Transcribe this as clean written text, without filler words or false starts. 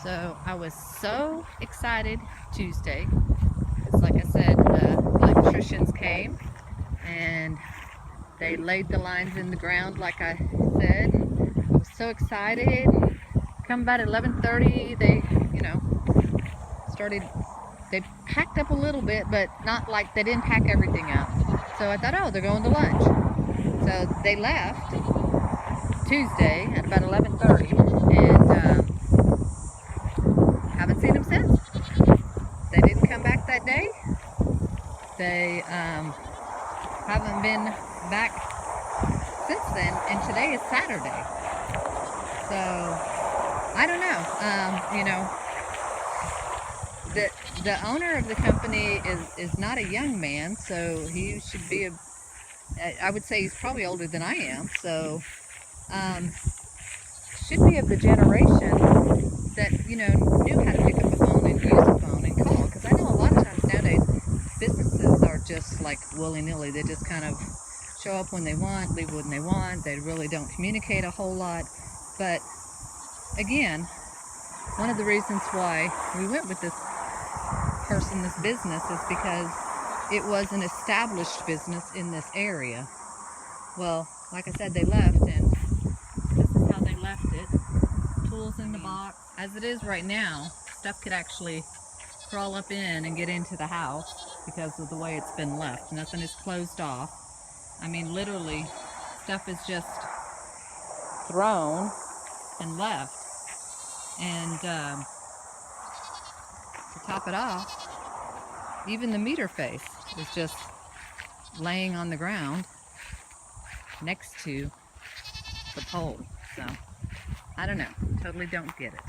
So I was so excited Tuesday. It's like I said, the electricians came and they laid the lines in the ground like I said. And I was so excited. And come about 11:30, they, started, they packed up a little bit, but not like they didn't pack everything up. So I thought, oh, they're going to lunch. So they left Tuesday at about 11:30 and haven't seen them since. They didn't come back that day. They haven't been back since then, and today is Saturday. So I don't know. The owner of the company is not a young man, so he should be I would say he's probably older than I am. So should be of the generation that knew how to pick up a phone and use a phone and call. Because I know a lot of times nowadays businesses are just like willy-nilly. They just kind of show up when they want, leave when they want. They really don't communicate a whole lot. But again, one of the reasons why we went with this person, this business, is because it was an established business in this area. Well, like I said, they left, and this is how they left it. Tools in the box. As it is right now, stuff could actually crawl up in and get into the house because of the way it's been left. Nothing is closed off. I mean, literally, stuff is just thrown and left. And to top it off, even the meter face is just laying on the ground next to the pole. So I don't know, totally don't get it.